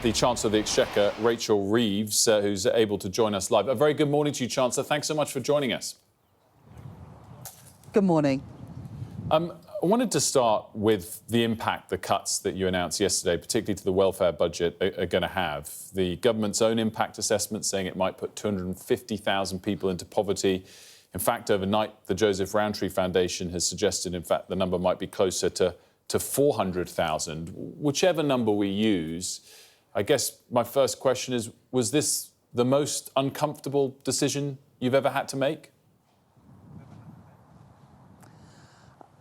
The Chancellor of the Exchequer, Rachel Reeves, who's able to join us live. A very good morning to you, Chancellor. Thanks so much for joining us. Good morning. I wanted to start with the impact the cuts that you announced yesterday, particularly to the welfare budget, are going to have. The government's own impact assessment saying it might put 250,000 people into poverty. In fact, overnight, the Joseph Rowntree Foundation has suggested, in fact, the number might be closer to 400,000. Whichever number we use, I guess my first question is, was this the most uncomfortable decision you've ever had to make?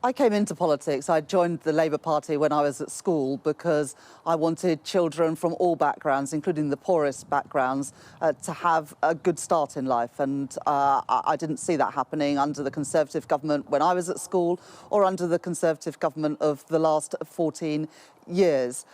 I came into politics. I joined the Labour Party when I was at school because I wanted children from all backgrounds, including the poorest backgrounds, to have a good start in life. And I didn't see that happening under the Conservative government when I was at school or under the Conservative government of the last 14 years.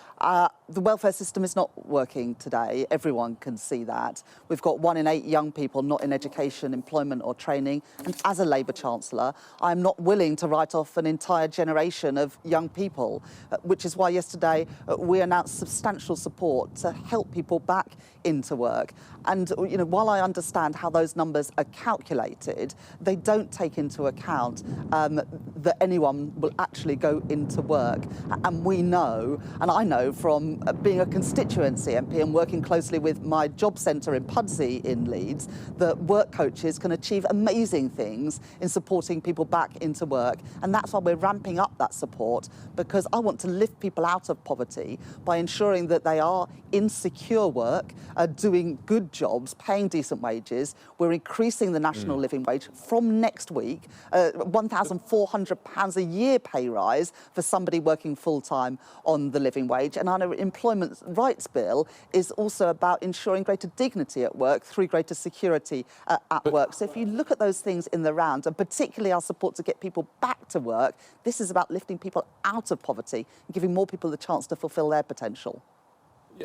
The welfare system is not working today. Everyone can see that. We've got 1 in 8 young people not in education, employment or training. And as a Labour Chancellor, I'm not willing to write off an entire generation of young people, which is why yesterday we announced substantial support to help people back into work. And while I understand how those numbers are calculated, they don't take into account that anyone will actually go into work. And we know, and I know from being a constituency MP and working closely with my job centre in Pudsey in Leeds, that work coaches can achieve amazing things in supporting people back into work. And that's why we're ramping up that support, because I want to lift people out of poverty by ensuring that they are in secure work, doing good jobs, paying decent wages. We're increasing the national living wage from next week, £1,400 a year pay rise for somebody working full-time on the living wage. And our employment rights bill is also about ensuring greater dignity at work through greater security at work. So if you look at those things in the round, and particularly our support to get people back to work, this is about lifting people out of poverty and giving more people the chance to fulfil their potential.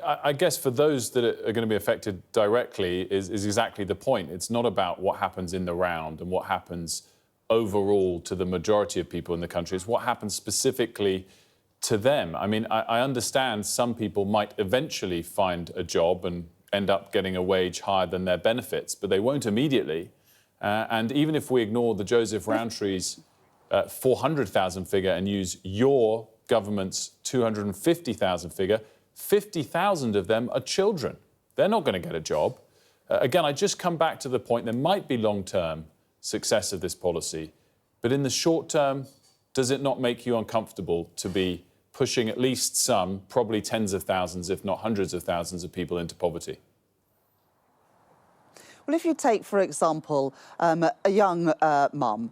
I guess for those that are going to be affected directly is exactly the point. It's not about what happens in the round and what happens overall to the majority of people in the country. It's what happens specifically to them. I mean, I understand some people might eventually find a job and end up getting a wage higher than their benefits, but they won't immediately. And even if we ignore the Joseph Rowntree's 400,000 figure and use your government's 250,000 figure, 50,000 of them are children. They're not going to get a job. Again, I just come back to the point, there might be long-term success of this policy, but in the short term, does it not make you uncomfortable to be pushing at least some, probably tens of thousands, if not hundreds of thousands of people into poverty? Well, if you take, for example, a young mum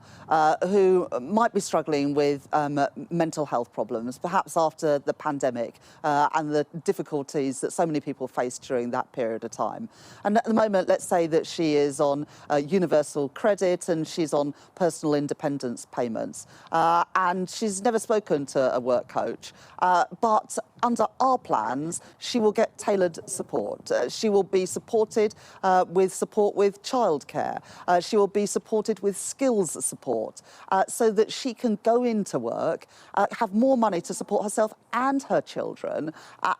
who might be struggling with mental health problems, perhaps after the pandemic and the difficulties that so many people faced during that period of time. And at the moment, let's say that she is on universal credit and she's on personal independence payments. And she's never spoken to a work coach. But under our plans, she will get tailored support. She will be supported with childcare. She will be supported with skills support so that she can go into work, have more money to support herself and her children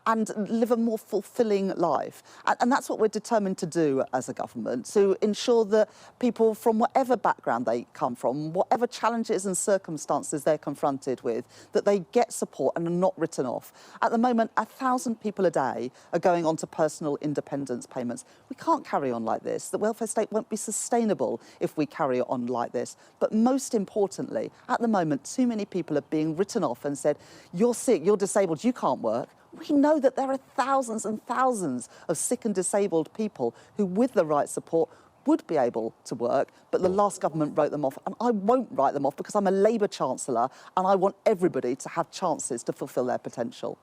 and live a more fulfilling life. And that's what we're determined to do as a government, to ensure that people from whatever background they come from, whatever challenges and circumstances they're confronted with, that they get support and are not written off. At the moment, 1,000 people a day are going on to personal independence payments. We can't carry on like this. The welfare state won't be sustainable if we carry on like this. But most importantly, at the moment, too many people are being written off and said, you're sick, you're disabled, you can't work. We know that there are thousands and thousands of sick and disabled people who, with the right support, would be able to work, but the last government wrote them off, and I won't write them off because I'm a Labour Chancellor and I want everybody to have chances to fulfil their potential.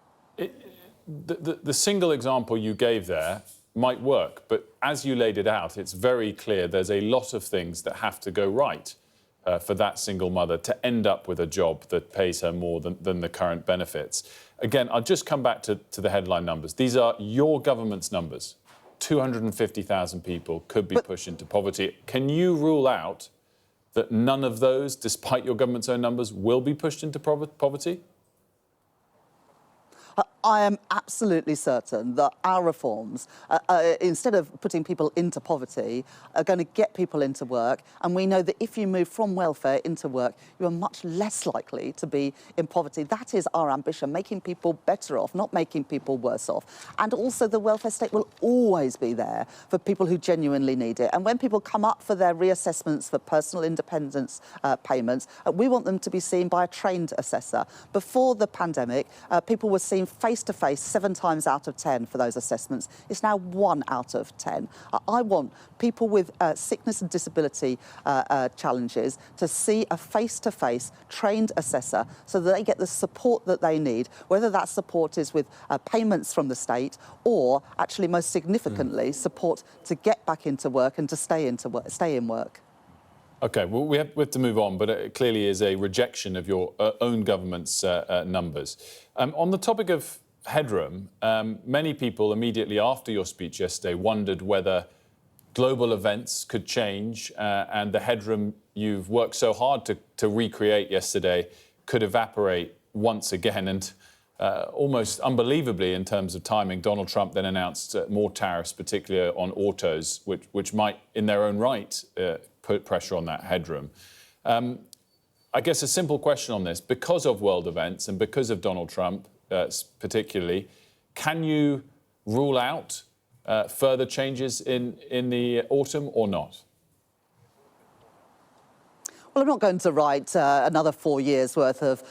The single example you gave there might work, but as you laid it out, it's very clear there's a lot of things that have to go right for that single mother to end up with a job that pays her more than the current benefits. Again, I'll just come back to the headline numbers. These are your government's numbers. 250,000 people could be pushed into poverty. Can you rule out that none of those, despite your government's own numbers, will be pushed into poverty? I am absolutely certain that our reforms, instead of putting people into poverty, are going to get people into work. And we know that if you move from welfare into work, you are much less likely to be in poverty. That is our ambition, making people better off, not making people worse off. And also the welfare state will always be there for people who genuinely need it. And when people come up for their reassessments for personal independence payments, we want them to be seen by a trained assessor. Before the pandemic, people were seen face-to-face 7 times out of 10 for those assessments. It's now 1 out of 10. I want people with sickness and disability challenges to see a face-to-face trained assessor so that they get the support that they need, whether that support is with payments from the state or, actually most significantly, support to get back into work and to stay in work. OK, well, we have to move on, but it clearly is a rejection of your own government's numbers. On the topic of headroom, many people immediately after your speech yesterday wondered whether global events could change and the headroom you've worked so hard to recreate yesterday could evaporate once again. And almost unbelievably in terms of timing, Donald Trump then announced more tariffs, particularly on autos, which might in their own right put pressure on that headroom. I guess a simple question on this, because of world events and because of Donald Trump particularly, can you rule out further changes in the autumn or not? Well, I'm not going to write another 4 years' worth of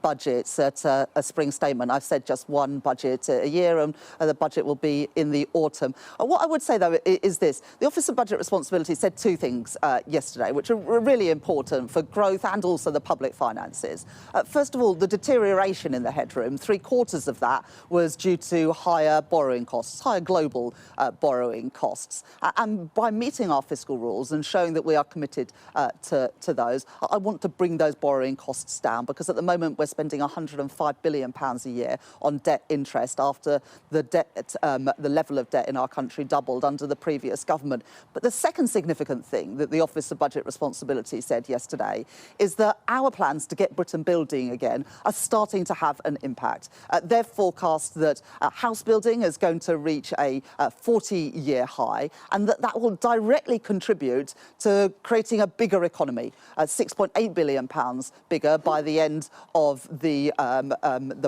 budgets at a spring statement. I've said just one budget a year, and the budget will be in the autumn. What I would say, though, is this. The Office of Budget Responsibility said 2 things yesterday, which are really important for growth and also the public finances. First of all, the deterioration in the headroom, 3/4 of that was due to higher borrowing costs, higher global borrowing costs. And by meeting our fiscal rules and showing that we are committed to those, I want to bring those borrowing costs down, because at the moment we're spending £105 billion a year on debt interest after the level of debt in our country doubled under the previous government. But the second significant thing that the Office of Budget Responsibility said yesterday is that our plans to get Britain building again are starting to have an impact. They've forecast that house building is going to reach a 40-year high, and that will directly contribute to creating a bigger economy. £6.8 billion bigger by the end of the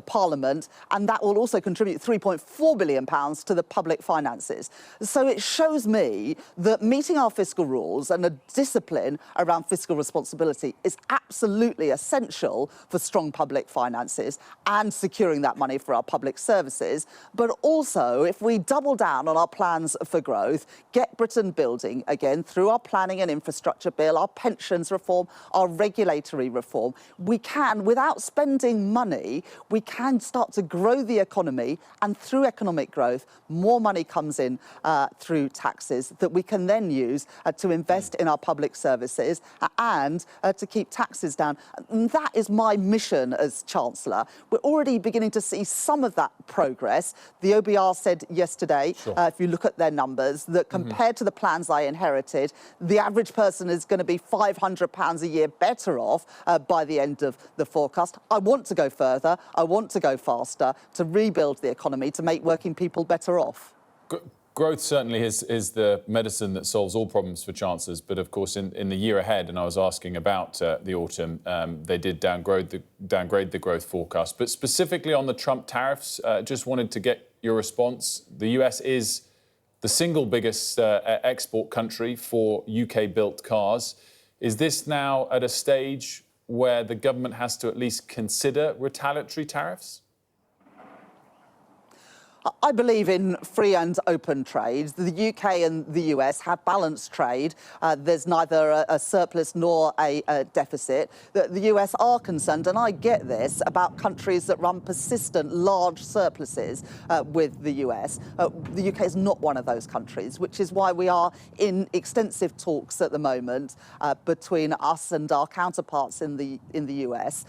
Parliament, and that will also contribute £3.4 billion to the public finances. So it shows me that meeting our fiscal rules and a discipline around fiscal responsibility is absolutely essential for strong public finances and securing that money for our public services. But also, if we double down on our plans for growth, get Britain building again through our planning and infrastructure bill, our pensions reform, our regulatory reform, we can, without spending money, we can start to grow the economy, and through economic growth, more money comes in through taxes that we can then use to invest in our public services and to keep taxes down. And that is my mission as Chancellor. We're already beginning to see some of that progress. The OBR said yesterday, if you look at their numbers, that compared to the plans I inherited, the average person is going to be £500 a year better off by the end of the forecast. I want to go further. I want to go faster to rebuild the economy, to make working people better off. Growth certainly is the medicine that solves all problems for chancellors. But of course, in the year ahead, and I was asking about the autumn, they did downgrade the growth forecast. But specifically on the Trump tariffs, just wanted to get your response. The US is the single biggest export country for UK-built cars. Is this now at a stage where the government has to at least consider retaliatory tariffs? I believe in free and open trade. The UK and the US have balanced trade. There's neither a surplus nor a deficit. The US are concerned, and I get this, about countries that run persistent large surpluses with the US. The UK is not one of those countries, which is why we are in extensive talks at the moment between us and our counterparts in the US.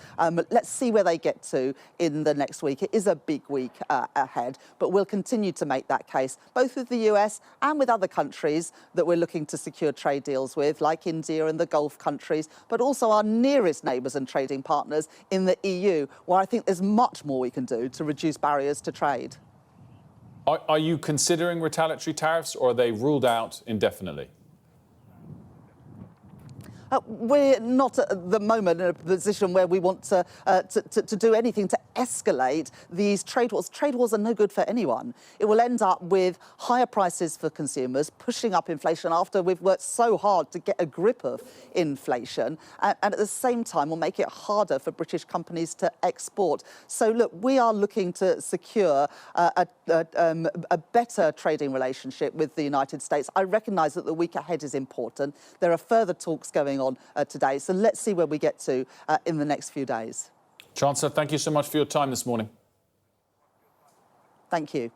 Let's see where they get to in the next week. It is a big week ahead. But but we'll continue to make that case, both with the US and with other countries that we're looking to secure trade deals with, like India and the Gulf countries, but also our nearest neighbours and trading partners in the EU, where I think there's much more we can do to reduce barriers to trade. Are you considering retaliatory tariffs, or are they ruled out indefinitely? We're not at the moment in a position where we want to do anything to escalate these trade wars. Trade wars are no good for anyone. It will end up with higher prices for consumers, pushing up inflation after we've worked so hard to get a grip of inflation. And at the same time, will make it harder for British companies to export. So, look, we are looking to secure a better trading relationship with the United States. I recognise that the week ahead is important. There are further talks going on today. So let's see where we get to in the next few days. Chancellor, thank you so much for your time this morning. Thank you.